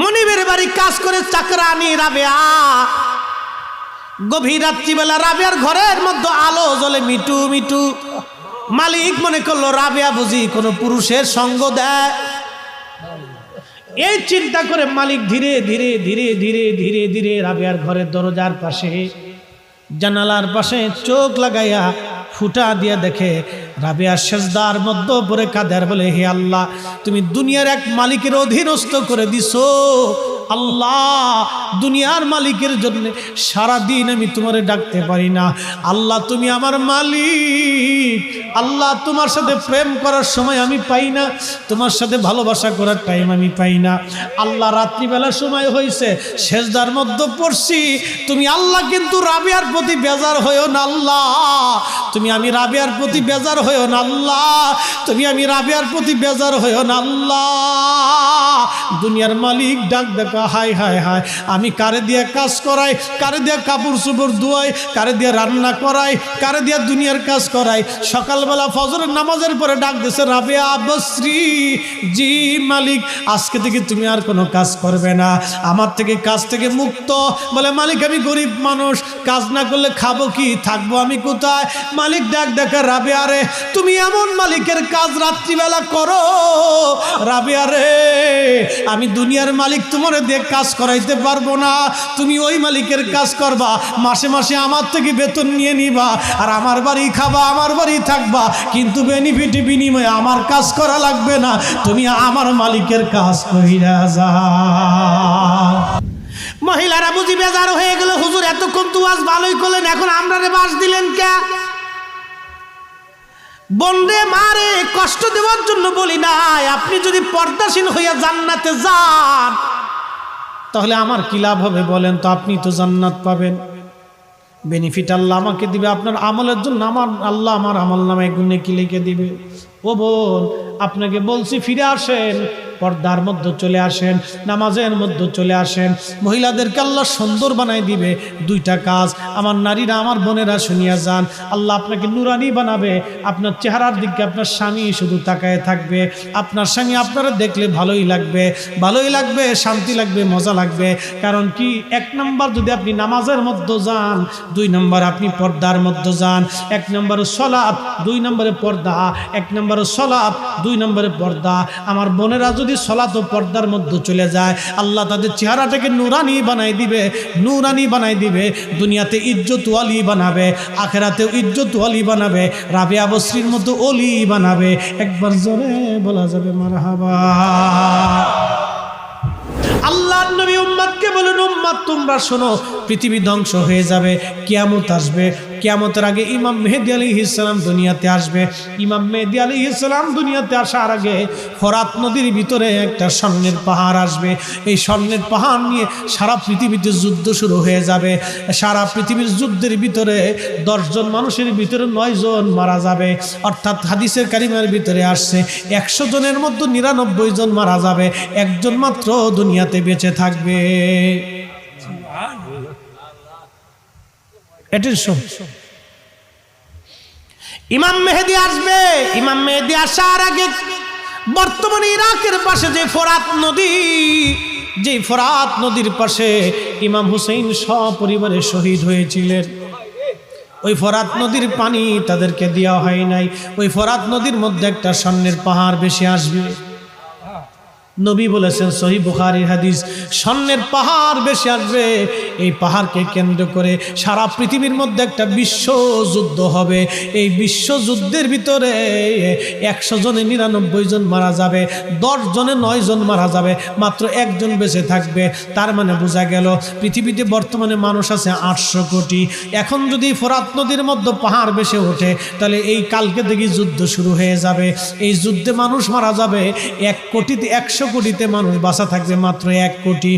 মনিবের বাড়ি কাজ করে চাকরানি রাবেয়া। গভীর রাত্রিবেলা রাবেয়ার ঘরের মধ্যে আলো জ্বলে মিটু মিটু। মালিক মনে করলো রাবেয়া বুঝি কোনো পুরুষের সঙ্গ দেয়। এই চিন্তা করে মালিক ধীরে ধীরে ধীরে ধীরে ধীরে ধীরে রাবেয়ার ঘরের দরজার পাশে জানালার পাশে চোখ লাগাইয়া ফুটা দিয়ে দেখে রাবেয়া সেজদার মধ্যে পড়ে কাঁদে আর বলে, হে আল্লাহ, তুমি দুনিয়ার এক মালিকের অধীনস্থ করে দিছো। আল্লাহ, দুনিয়ার মালিকের জন্য সারাদিন আমি তোমারে ডাকতে পারি না। আল্লাহ, তুমি আমার মালিক। আল্লাহ, তোমার সাথে প্রেম করার সময় আমি পাই না, তোমার সাথে ভালোবাসা করার টাইম আমি পাই না। আল্লাহ, রাত্রিবেলার সময় হয়েছে, সেজদার মধ্যে পড়ছি। তুমি আল্লাহ কিন্তু রাবেয়ার প্রতি বেজার হইও না। আল্লাহ, তুমি আমি রাবেয়ার প্রতি বেজার হইও না। আল্লাহ, তুমি আমি রাবেয়ার প্রতি বেজার হইও না। আল্লাহ, দুনিয়ার মালিক ডাক দেখা, হায় হায় হায়, আমি কারে দিয়ে কাজ করাই, কারে দিয়ে কাপড় চোপড় ধোয়াই, কারে দিয়ে রান্না করাই, কারে দিয়ে দুনিয়ার কাজ করাই। সকালবেলা ফজরের নামাজের পরে ডাক দিছে রাবেয়া বসরি, জি মালিক, আজকে থেকে তুমি আর কোনো কাজ করবে না, আমার থেকে কাজ থেকে মুক্ত। বলে, মালিক আমি গরিব মানুষ, কাজ না করলে খাবো কি, থাকবো আমি কোথায়? মালিক ডাক দেখা, রাবেয়া রে, তুমি এমন মালিকের কাজ রাত্রিবেলা করো। রাবেয়া রে, আমি দুনিয়ার মালিক তোমার দিয়ে কাজ করাইতে পারবো না, তুমি ওই মালিকের কাজ করবা, মাসে মাসে আমার থেকে বেতন নিয়ে নিবা, আর আমার বাড়ি খাবা, আমার বাড়ি থাকবা, কিন্তু বেনিফিট বিনিময়ে আমার কাজ করা লাগবে না, তুমি আমার মালিকের কাজ কইরা যাও। মহিলারা বুঝি বেজার হয়ে গেল, হুজুর এতক্ষণ তো আজ ভালোই করলেন, এখন আমরা রে বাস দিলেন কে? বন্ডে মারে কষ্ট দেওয়ার জন্য বলি নাই, আপনি যদি পর্দাশীল হইয়া জান্নাতে যান তাহলে আমার কি লাভ হবে বলেন তো? আপনি তো জান্নাত পাবেন, বেনিফিট আল্লাহ আমাকে দিবে, আপনার আমলের জন্য আমার আল্লাহ আমার আমল নামায় গুণে কি লিখে দিবে। ও বোন, আপনাকে বলছি ফিরে আসেন, পর্দার মধ্যে চলে আসেন, নামাজের মধ্যে চলে আসেন। মহিলাদেরকে আল্লাহ সুন্দর বানাই দিবে। দুইটা কাজ আমার নারীরা, আমার বোনেরা শুনিয়া যান, আল্লাহ আপনাকে নুরানি বানাবে। আপনার চেহারার দিকে আপনার স্বামী শুধু তাকায় থাকবে, আপনার স্বামী আপনারা দেখলে ভালোই লাগবে, ভালোই লাগবে, শান্তি লাগবে, মজা লাগবে। কারণ কি, এক নম্বর যদি আপনি নামাজের মধ্যে যান, দুই নম্বর আপনি পর্দার মধ্যে যান। এক নম্বরে সলাত, দুই নম্বরে পর্দা। এক নম্বরে সলাত, দুই নম্বরে পর্দা। আমার বোনেরা যদি সলাত ও পর্দার মধ্যে চলে যায়, আল্লাহ তাদের চেহারাটাকে নুরানি বানাই দিবে, নুরানি বানাই দিবে। দুনিয়াতে ইজ্জত ওয়ালি বানাবে, আখেরাতেও ইজ্জত ওয়ালি বানাবে, রাবেয়া বসরির মতো ওলি বানাবে। একবার জোরে বলা যাবে মারহাবা। আল্লাহর নবী উম্মতকে বলেন, উম্মত তোমরা শোনো, পৃথিবী ধ্বংস হয়ে যাবে, কিয়ামত আসবে। কিয়ামতের আগে ইমাম মেহেদী আলাইহিস সালাম দুনিয়াতে আসবে। ইমাম মেহেদী আলাইহিস সালাম দুনিয়াতে আসার আগে ফরাত নদীর ভিতরে একটা স্বর্ণের পাহাড় আসবে। এই স্বর্ণের পাহাড় নিয়ে সারা পৃথিবীতে যুদ্ধ শুরু হয়ে যাবে। সারা পৃথিবীর যুদ্ধের ভিতরে 10 জন মানুষের ভিতরে 9 জন মারা যাবে। অর্থাৎ হাদিসের কারিমার ভিতরে আসছে 100 জনের মধ্যে 99 জন মারা যাবে, একজন মাত্র দুনিয়াতে বেঁচে থাকবে। ইমাম মেহেদী আসবে। ইমাম মেহেদী আসার আগে বর্তমানে ইরাকের পাশে যে ফোরাত নদী, যে ফোরাত নদীর পাশে ইমাম হুসাইন সপরিবারে শহীদ হয়েছিলেন, ওই ফোরাত নদীর পানি তাদেরকে দেওয়া হয় নাই। ওই ফোরাত নদীর মধ্যে একটা স্বর্ণের পাহাড় বেশি আসবে। নবী বলেছেন, সহিহ বুখারীর হাদিস, স্বর্ণের পাহাড় বেশি আসবে। এই পাহাড়কে কেন্দ্র করে সারা পৃথিবীর মধ্যে একটা বিশ্বযুদ্ধ হবে। এই বিশ্বযুদ্ধের ভিতরে 100 জনে 99 জন মারা যাবে, 10 জনে 9 জন মারা যাবে, মাত্র একজন বেঁচে থাকবে। তার মানে বোঝা গেল পৃথিবীতে বর্তমানে মানুষ আছে 800 কোটি। এখন যদি ফোরাত নদীর মধ্যে পাহাড় বেশি ওঠে, তাহলে এই কালকে থেকে যুদ্ধ শুরু হয়ে যাবে। এই যুদ্ধে মানুষ মারা যাবে 1 কোটিতে, 100 কোটিতে মানুষ বাঁচা থাকবে মাত্র 1 কোটি।